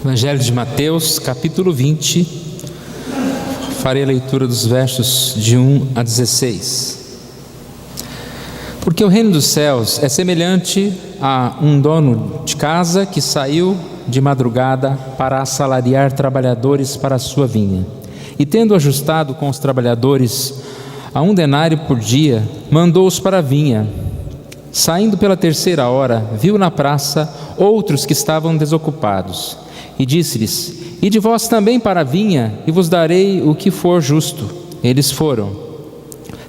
Evangelho de Mateus, capítulo 20, farei a leitura dos versos de 1 a 16. Porque o reino dos céus é semelhante a um dono de casa que saiu de madrugada para assalariar trabalhadores para a sua vinha. E tendo ajustado com os trabalhadores a 1 denário por dia, mandou-os para a vinha. Saindo pela 3ª hora, viu na praça outros que estavam desocupados, e disse-lhes: Ide vós também para a vinha, e vos darei o que for justo. Eles foram.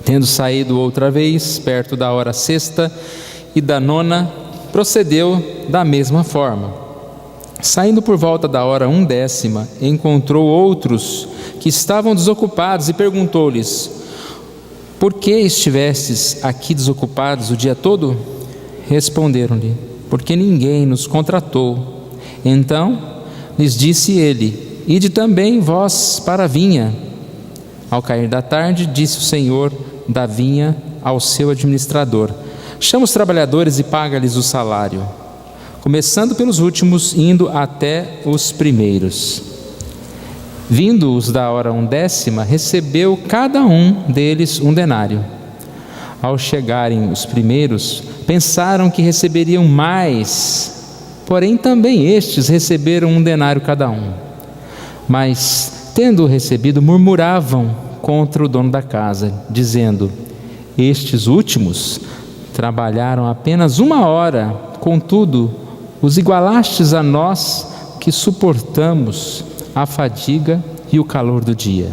Tendo saído outra vez, perto da hora 6ª e da 9ª, procedeu da mesma forma. Saindo por volta da hora 1/10, encontrou outros que estavam desocupados e perguntou-lhes: Por que estivestes aqui desocupados o dia todo? Responderam-lhe: Porque ninguém nos contratou. Então lhes disse ele: Ide também vós para a vinha. Ao cair da tarde, disse o senhor da vinha ao seu administrador: Chama os trabalhadores e paga-lhes o salário, começando pelos últimos, indo até os primeiros. Vindo-os da hora 1/10, recebeu cada um deles 1 denário. Ao chegarem os primeiros, pensaram que receberiam mais, porém também estes receberam 1 denário cada um. Mas, tendo recebido, murmuravam contra o dono da casa, dizendo: Estes últimos trabalharam apenas 1 hora, contudo, os igualastes a nós que suportamos a fadiga e o calor do dia.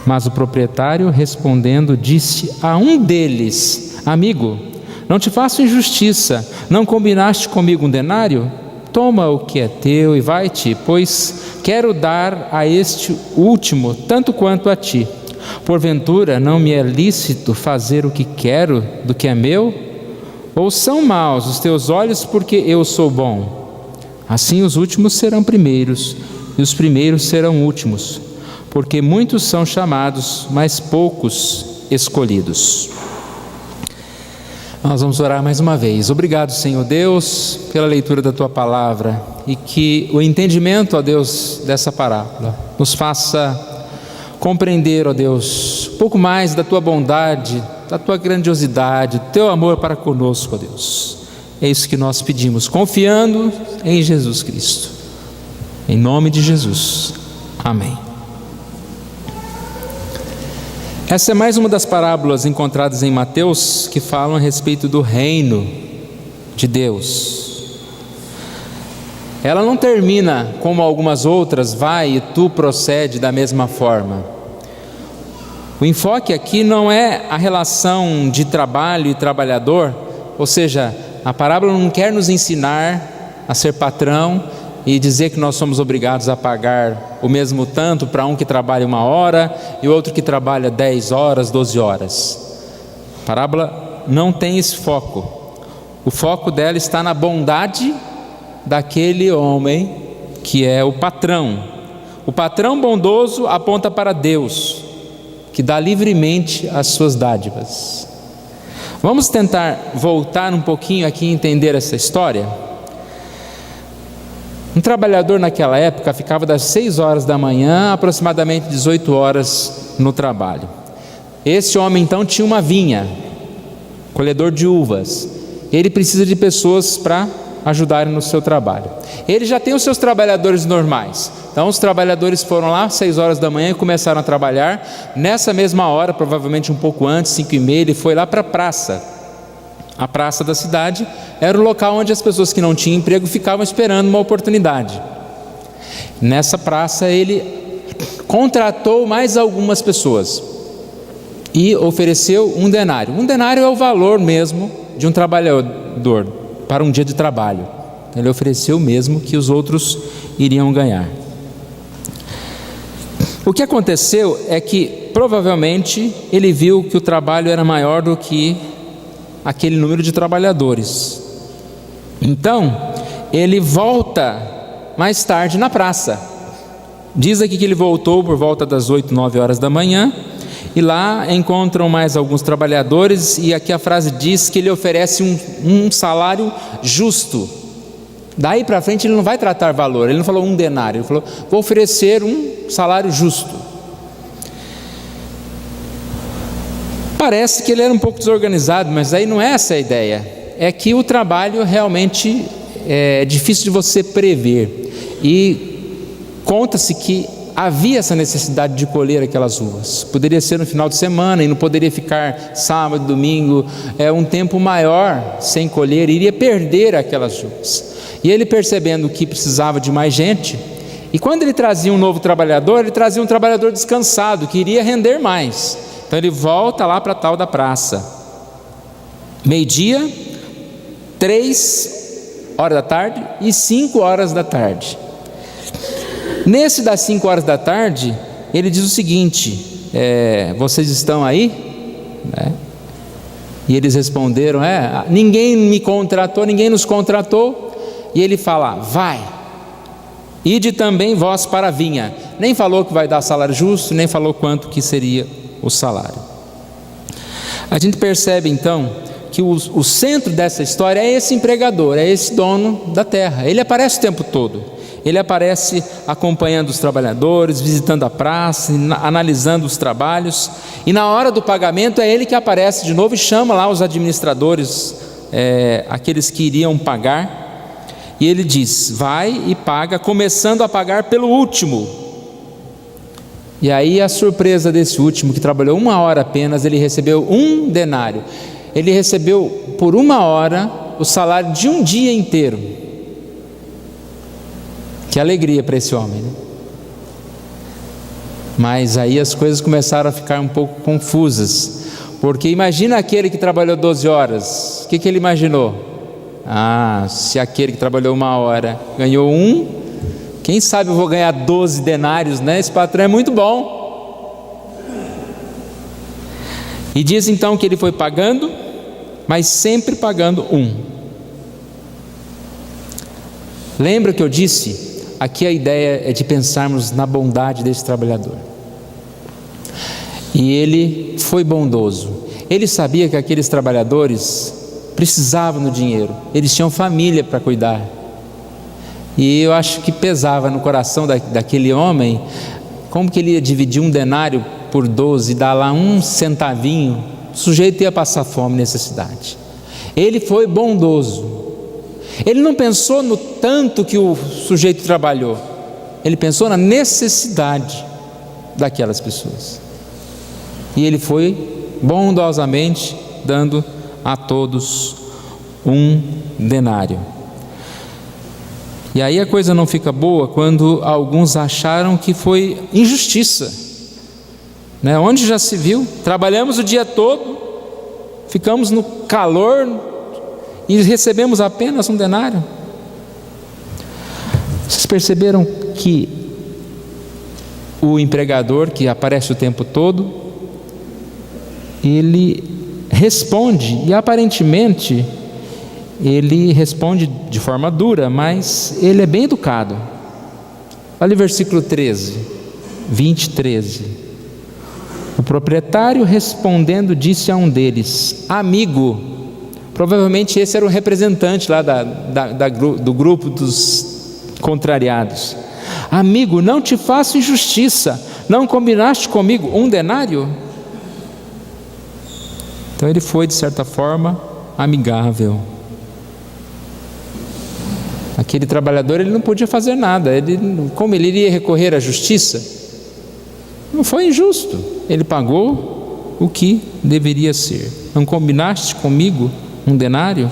Mas o proprietário, respondendo, disse a um deles: Amigo, não te faço injustiça, não combinaste comigo 1 denário? Toma o que é teu e vai-te, pois quero dar a este último tanto quanto a ti. Porventura não me é lícito fazer o que quero do que é meu? Ou são maus os teus olhos porque eu sou bom? Assim os últimos serão primeiros, e os primeiros serão últimos, porque muitos são chamados, mas poucos escolhidos. Nós vamos orar mais uma vez. Obrigado, Senhor Deus, pela leitura da Tua Palavra, e que o entendimento, ó Deus, dessa parábola nos faça compreender, ó Deus, um pouco mais da Tua bondade, da Tua grandiosidade, do Teu amor para conosco, ó Deus. É isso que nós pedimos, confiando em Jesus Cristo. Em nome de Jesus. Amém. Essa é mais uma das parábolas encontradas em Mateus que falam a respeito do reino de Deus. Ela não termina como algumas outras, vai e tu procede da mesma forma. O enfoque aqui não é a relação de trabalho e trabalhador, ou seja, a parábola não quer nos ensinar a ser patrão e dizer que nós somos obrigados a pagar o mesmo tanto para um que trabalha 1 hora e outro que trabalha 10 horas, 12 horas. A parábola não tem esse foco. O foco dela está na bondade daquele homem que é o patrão. O patrão bondoso aponta para Deus, que dá livremente as suas dádivas. Vamos tentar voltar um pouquinho aqui e entender essa história. Um trabalhador naquela época ficava das 6 horas da manhã, aproximadamente 18 horas no trabalho. Esse homem então tinha uma vinha, colhedor de uvas. Ele precisa de pessoas para ajudarem no seu trabalho. Ele já tem os seus trabalhadores normais. Então os trabalhadores foram lá às 6 horas da manhã e começaram a trabalhar. Nessa mesma hora, provavelmente um pouco antes, 5h30, ele foi lá para a praça. A praça da cidade era o local onde as pessoas que não tinham emprego ficavam esperando uma oportunidade. Nessa praça ele contratou mais algumas pessoas e ofereceu 1 denário. 1 denário é o valor mesmo de um trabalhador para um dia de trabalho. Ele ofereceu o mesmo que os outros iriam ganhar. O que aconteceu é que provavelmente ele viu que o trabalho era maior do que aquele número de trabalhadores. Então ele volta mais tarde na praça. Diz aqui que ele voltou por volta das 8, 9 horas da manhã, e lá encontram mais alguns trabalhadores, e aqui a frase diz que ele oferece um salário justo. Daí para frente ele não vai tratar valor, ele não falou 1 denário, ele falou: vou oferecer um salário justo. Parece que ele era um pouco desorganizado, mas aí não é essa a ideia. É que o trabalho realmente é difícil de você prever, e conta-se que havia essa necessidade de colher aquelas uvas. Poderia ser no final de semana e não poderia ficar sábado, domingo, um tempo maior sem colher, iria perder aquelas uvas. E ele, percebendo que precisava de mais gente, e quando ele trazia um novo trabalhador, ele trazia um trabalhador descansado, que iria render mais. Então ele volta lá para a tal da praça, 12:00, 15h e 17h. Nesse das 17h, ele diz o seguinte: vocês estão aí? E eles responderam: ninguém me contratou, ninguém nos contratou. E ele fala: vai, ide também vós para a vinha. Nem falou que vai dar salário justo, nem falou quanto que seria o salário. A gente percebe então que o centro dessa história é esse empregador, é esse dono da terra. Ele aparece o tempo todo, ele aparece acompanhando os trabalhadores, visitando a praça, analisando os trabalhos, e na hora do pagamento é ele que aparece de novo e chama lá os administradores, aqueles que iriam pagar, e ele diz: vai e paga, começando a pagar pelo último. E aí a surpresa desse último, que trabalhou 1 hora apenas, ele recebeu 1 denário. Ele recebeu por 1 hora o salário de um dia inteiro. Que alegria para esse homem, né? Mas aí as coisas começaram a ficar um pouco confusas, porque imagina aquele que trabalhou 12 horas, o que ele imaginou? Se aquele que trabalhou 1 hora ganhou 1, quem sabe eu vou ganhar 12 denários, né? Esse patrão é muito bom. E diz então que ele foi pagando, mas sempre pagando 1. Lembra que eu disse? Aqui a ideia é de pensarmos na bondade desse trabalhador. E ele foi bondoso. Ele sabia que aqueles trabalhadores precisavam do dinheiro, eles tinham família para cuidar. E eu acho que pesava no coração daquele homem, como que ele ia dividir 1 denário por 12 e dar lá 1 centavinho? O sujeito ia passar fome, necessidade. Ele foi bondoso. Ele não pensou no tanto que o sujeito trabalhou, ele pensou na necessidade daquelas pessoas. E ele foi bondosamente dando a todos 1 denário. E aí a coisa não fica boa quando alguns acharam que foi injustiça, né? Onde já se viu? Trabalhamos o dia todo, ficamos no calor e recebemos apenas 1 denário. Vocês perceberam que o empregador, que aparece o tempo todo, ele responde, e aparentemente ele responde de forma dura, mas ele é bem educado. Olha o versículo 20:13. O proprietário, respondendo, disse a um deles: amigo. Provavelmente esse era o representante lá do grupo dos contrariados. Amigo, não te faço injustiça, não combinaste comigo 1 denário? Então ele foi, de certa forma, amigável. Aquele trabalhador, ele não podia fazer nada. Como ele iria recorrer à justiça? Não foi injusto. Ele pagou o que deveria ser. Não combinaste comigo 1 denário?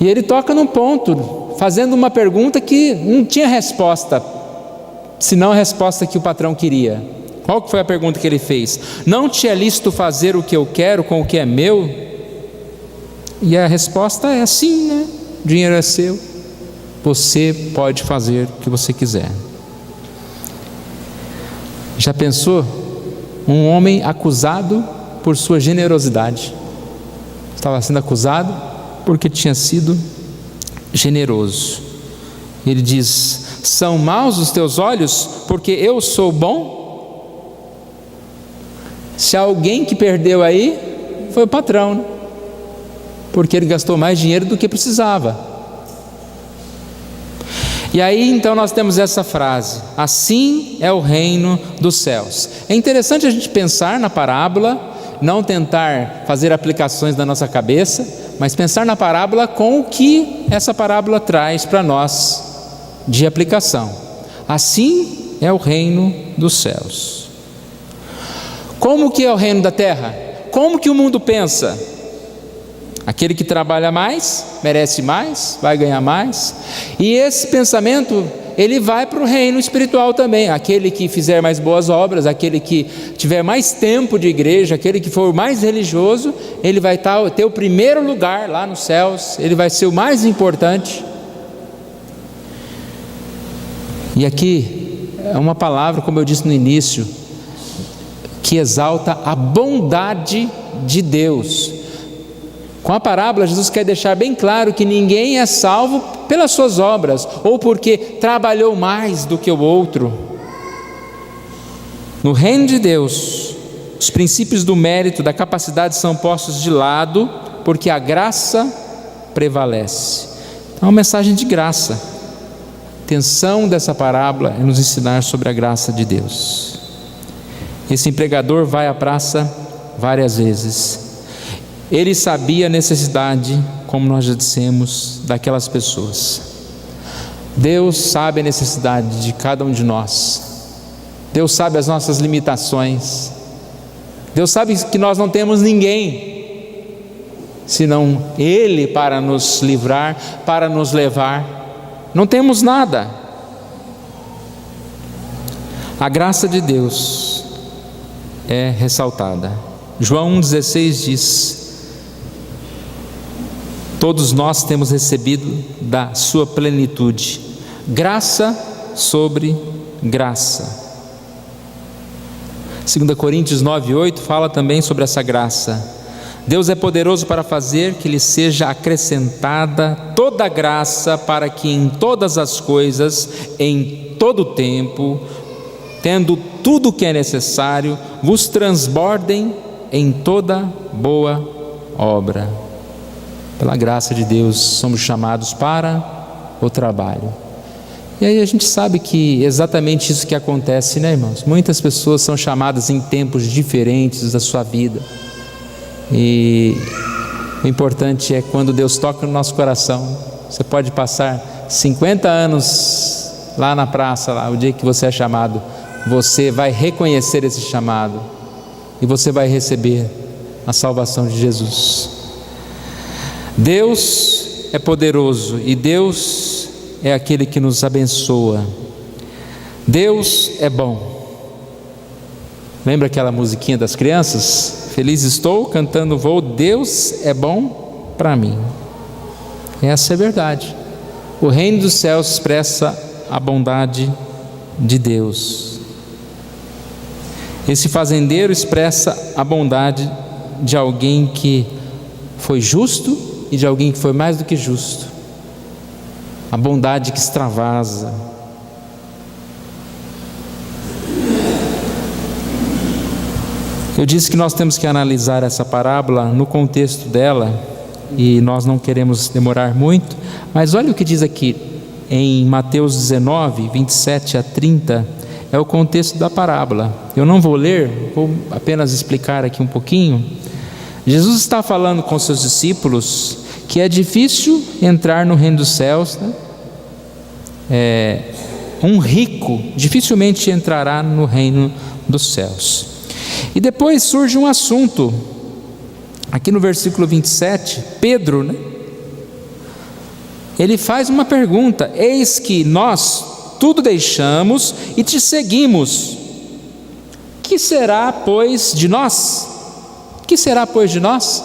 E ele toca num ponto, fazendo uma pergunta que não tinha resposta, senão a resposta que o patrão queria. Qual que foi a pergunta que ele fez? Não te é lícito fazer o que eu quero com o que é meu? E a resposta é sim, né? O dinheiro é seu, você pode fazer o que você quiser. Já pensou? Um homem acusado por sua generosidade, estava sendo acusado porque tinha sido generoso. Ele diz: são maus os teus olhos porque eu sou bom? Se alguém que perdeu aí, foi o patrão, né? Porque ele gastou mais dinheiro do que precisava. E aí então nós temos essa frase: assim é o reino dos céus. É interessante a gente pensar na parábola, não tentar fazer aplicações da nossa cabeça, mas pensar na parábola com o que essa parábola traz para nós de aplicação. Assim é o reino dos céus. Como que é o reino da terra? Como que o mundo pensa? Aquele que trabalha mais, merece mais, vai ganhar mais. E esse pensamento, ele vai para o reino espiritual também. Aquele que fizer mais boas obras, aquele que tiver mais tempo de igreja, aquele que for mais religioso, ele vai ter o primeiro lugar lá nos céus, ele vai ser o mais importante. E aqui é uma palavra, como eu disse no início, que exalta a bondade de Deus. Com a parábola, Jesus quer deixar bem claro que ninguém é salvo pelas suas obras, ou porque trabalhou mais do que o outro. No reino de Deus, os princípios do mérito, da capacidade são postos de lado, porque a graça prevalece. É uma mensagem de graça. A intenção dessa parábola é nos ensinar sobre a graça de Deus. Esse empregador vai à praça várias vezes. Ele sabia a necessidade, como nós já dissemos, daquelas pessoas. Deus sabe a necessidade de cada um de nós. Deus sabe as nossas limitações. Deus sabe que nós não temos ninguém senão Ele para nos livrar, para nos levar. Não temos nada. A graça de Deus é ressaltada. João 1,16 diz: todos nós temos recebido da sua plenitude, graça sobre graça. 2 Coríntios 9,8 fala também sobre essa graça. Deus é poderoso para fazer que lhe seja acrescentada toda a graça, para que em todas as coisas, em todo o tempo, tendo tudo o que é necessário, vos transbordem em toda boa obra. Pela graça de Deus, somos chamados para o trabalho. E aí a gente sabe que exatamente isso que acontece, né, irmãos? Muitas pessoas são chamadas em tempos diferentes da sua vida. E o importante é quando Deus toca no nosso coração. Você pode passar 50 anos lá na praça, lá, o dia que você é chamado, você vai reconhecer esse chamado e você vai receber a salvação de Jesus. Deus é poderoso e Deus é aquele que nos abençoa. Deus é bom. Lembra aquela musiquinha das crianças? Feliz estou, cantando vou, Deus é bom para mim. Essa é a verdade. O reino dos céus expressa a bondade de Deus. Esse fazendeiro expressa a bondade de alguém que foi justo e de alguém que foi mais do que justo. A bondade que extravasa. Eu disse que nós temos que analisar essa parábola no contexto dela, e nós não queremos demorar muito, mas olha o que diz aqui em Mateus 19, 27 a 30, é o contexto da parábola. Eu não vou ler, vou apenas explicar aqui um pouquinho. Jesus está falando com seus discípulos que é difícil entrar no reino dos céus, né? Um rico dificilmente entrará no reino dos céus. E depois surge um assunto, aqui no versículo 27, Pedro, né? Ele faz uma pergunta: eis que nós tudo deixamos e te seguimos, que será pois de nós? Que será pois de nós?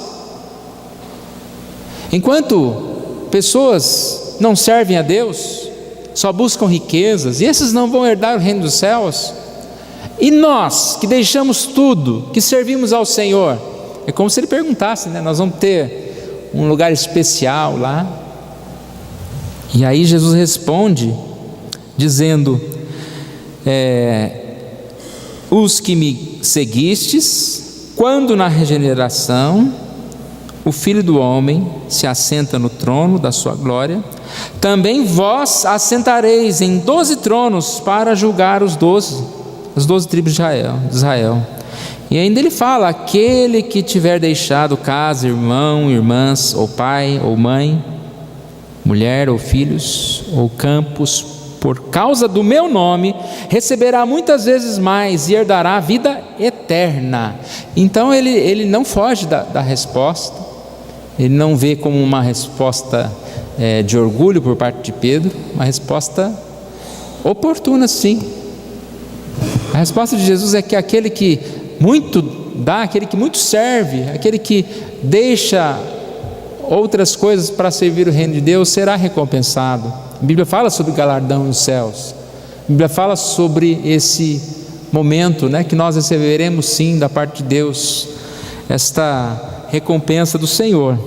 Enquanto pessoas não servem a Deus, só buscam riquezas, e esses não vão herdar o reino dos céus. E nós, que deixamos tudo, que servimos ao Senhor, é como se ele perguntasse, né? Nós vamos ter um lugar especial lá. E aí Jesus responde, dizendo: os que me seguistes, quando na regeneração o Filho do Homem se assenta no trono da sua glória, também vós assentareis em 12 tronos para julgar as 12 tribos de Israel. E ainda ele fala: aquele que tiver deixado casa, irmão, irmãs, ou pai, ou mãe, mulher, ou filhos, ou campos, por causa do meu nome, receberá muitas vezes mais e herdará a vida eterna. Então ele não foge da resposta, ele não vê como uma resposta de orgulho por parte de Pedro, uma resposta oportuna, sim. A resposta de Jesus é que aquele que muito dá, aquele que muito serve, aquele que deixa outras coisas para servir o reino de Deus, será recompensado. A Bíblia fala sobre galardão nos céus. A Bíblia fala sobre esse momento, que nós receberemos sim da parte de Deus, esta recompensa do Senhor.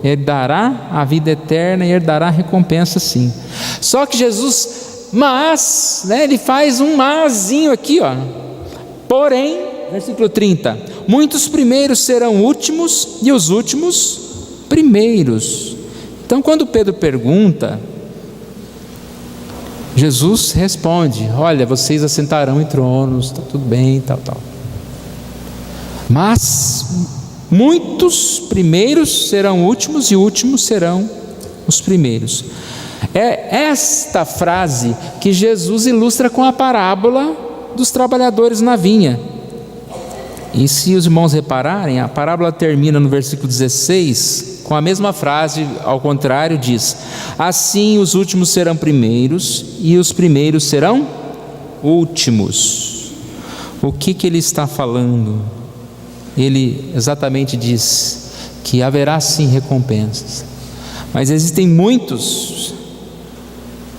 Herdará a vida eterna e herdará a recompensa, sim. Só que Jesus, ele faz um mazinho aqui, porém, versículo 30, muitos primeiros serão últimos e os últimos primeiros. Então, quando Pedro pergunta, Jesus responde: olha, vocês assentarão em tronos, está tudo bem, tal. Mas muitos primeiros serão últimos e últimos serão os primeiros. É esta frase que Jesus ilustra com a parábola dos trabalhadores na vinha. E se os irmãos repararem, a parábola termina no versículo 16 com a mesma frase, ao contrário, diz: assim os últimos serão primeiros e os primeiros serão últimos. O que ele está falando? Ele exatamente diz que haverá sim recompensas, mas existem muitos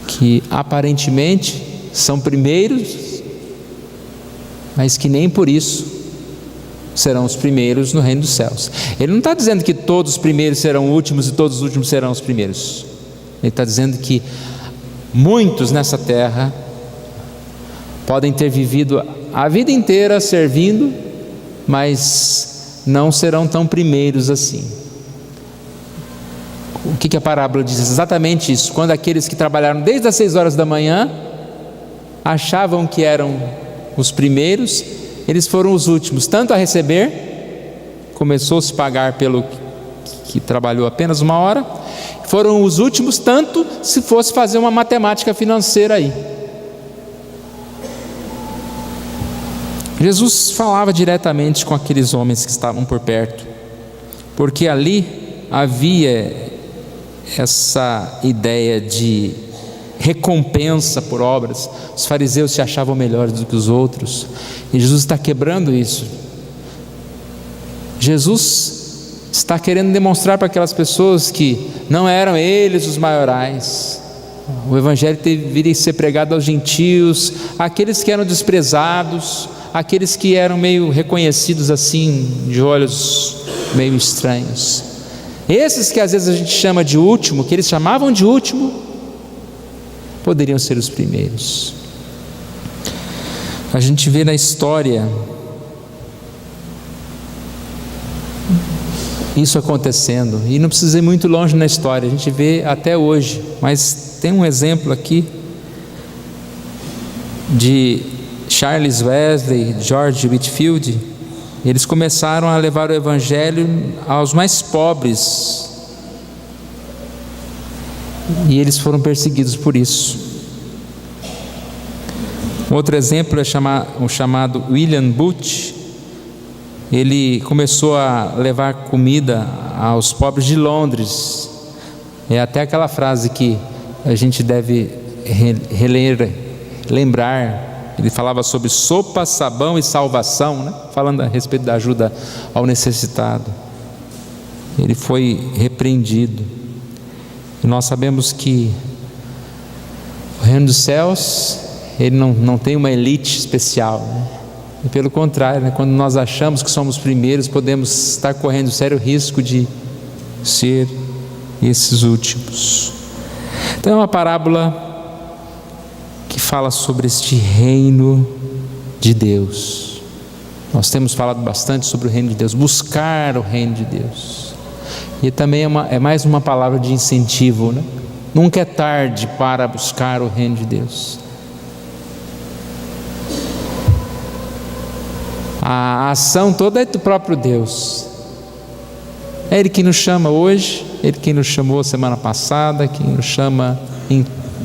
que aparentemente são primeiros, mas que nem por isso serão os primeiros no reino dos céus. Ele não está dizendo que todos os primeiros serão últimos e todos os últimos serão os primeiros. Ele está dizendo que muitos nessa terra podem ter vivido a vida inteira servindo, mas não serão tão primeiros assim. O que a parábola diz? Exatamente isso. Quando aqueles que trabalharam desde as 6 horas da manhã achavam que eram os primeiros, eles foram os últimos, tanto a receber, começou a se pagar pelo que trabalhou apenas 1 hora, foram os últimos, tanto se fosse fazer uma matemática financeira aí. Jesus falava diretamente com aqueles homens que estavam por perto, porque ali havia essa ideia de recompensa por obras. Os fariseus se achavam melhores do que os outros, e Jesus está quebrando isso. Jesus está querendo demonstrar para aquelas pessoas que não eram eles os maiorais. O evangelho deveria ser pregado aos gentios, aqueles que eram desprezados, aqueles que eram meio reconhecidos assim, de olhos meio estranhos. Esses que às vezes a gente chama de último, que eles chamavam de último, poderiam ser os primeiros. A gente vê na história isso acontecendo, e não precisa ir muito longe na história, a gente vê até hoje. Mas tem um exemplo aqui de Charles Wesley, George Whitefield. Eles começaram a levar o evangelho aos mais pobres, e eles foram perseguidos por isso. Outro exemplo é o chamado William Booth. Ele começou a levar comida aos pobres de Londres. É até aquela frase que a gente deve lembrar. Ele falava sobre sopa, sabão e salvação, falando a respeito da ajuda ao necessitado. Ele foi repreendido. E nós sabemos que o reino dos céus, ele não tem uma elite especial, E pelo contrário, quando nós achamos que somos primeiros, podemos estar correndo sério risco de ser esses últimos. Então é uma parábola que fala sobre este reino de Deus. Nós temos falado bastante sobre o reino de Deus, buscar o reino de Deus. E também é mais uma palavra de incentivo, Nunca é tarde para buscar o reino de Deus. A ação toda é do próprio Deus. É Ele quem nos chama hoje, Ele quem nos chamou semana passada, quem nos chama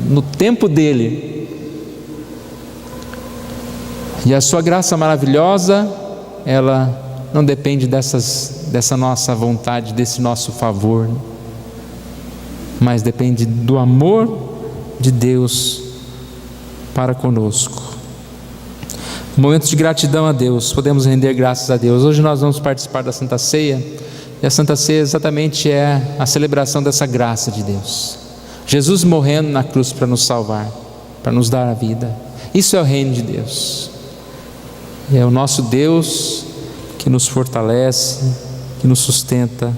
no tempo dEle. E a sua graça maravilhosa, ela não depende dessa nossa vontade, desse nosso favor, mas depende do amor de Deus para conosco. Momentos de gratidão a Deus, podemos render graças a Deus. Hoje nós vamos participar da Santa Ceia, e a Santa Ceia exatamente é a celebração dessa graça de Deus. Jesus morrendo na cruz para nos salvar, para nos dar a vida. Isso é o reino de Deus. É o nosso Deus que nos fortalece, que nos sustenta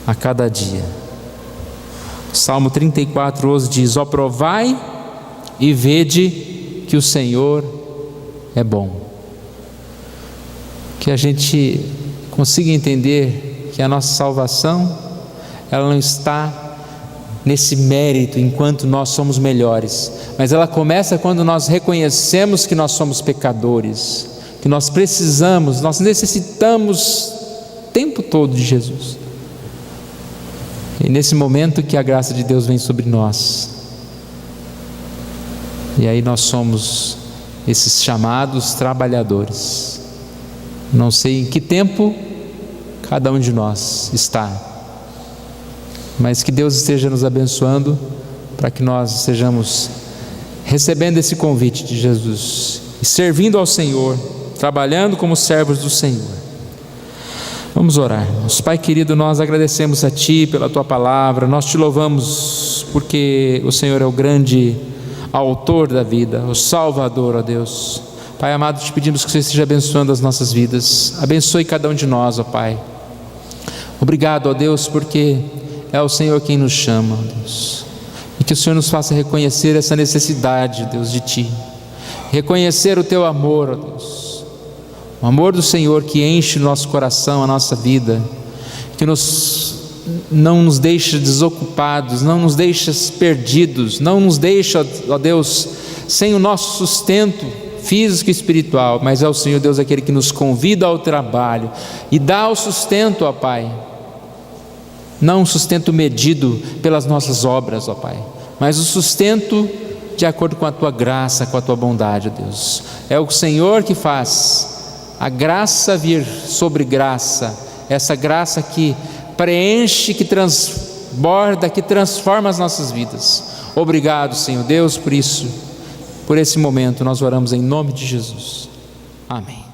a cada dia. Salmo 34:11 diz: ó, provai e vede que o Senhor é bom. Que a gente consiga entender que a nossa salvação, ela não está nesse mérito enquanto nós somos melhores, mas ela começa quando nós reconhecemos que nós somos pecadores, que nós precisamos, nós necessitamos o tempo todo de Jesus. E nesse momento que a graça de Deus vem sobre nós, e aí nós somos esses chamados trabalhadores. Não sei em que tempo cada um de nós está, mas que Deus esteja nos abençoando para que nós estejamos recebendo esse convite de Jesus e servindo ao Senhor, trabalhando como servos do Senhor. Vamos orar. Nosso Pai querido, nós agradecemos a Ti pela Tua palavra, nós Te louvamos porque o Senhor é o grande autor da vida, o Salvador, ó Deus. Pai amado, Te pedimos que Você esteja abençoando as nossas vidas, abençoe cada um de nós, ó Pai. Obrigado, ó Deus, porque é o Senhor quem nos chama, ó Deus, e que o Senhor nos faça reconhecer essa necessidade, Deus, de Ti, reconhecer o Teu amor, ó Deus, o amor do Senhor que enche o nosso coração, a nossa vida, que não nos deixa desocupados, não nos deixa perdidos, não nos deixa, ó Deus, sem o nosso sustento físico e espiritual, mas é o Senhor Deus aquele que nos convida ao trabalho e dá o sustento, ó Pai, não um sustento medido pelas nossas obras, ó Pai, mas o sustento de acordo com a Tua graça, com a Tua bondade, ó Deus. É o Senhor que faz a graça vir sobre graça, essa graça que preenche, que transborda, que transforma as nossas vidas. Obrigado, Senhor Deus, por isso, por esse momento nós oramos em nome de Jesus. Amém.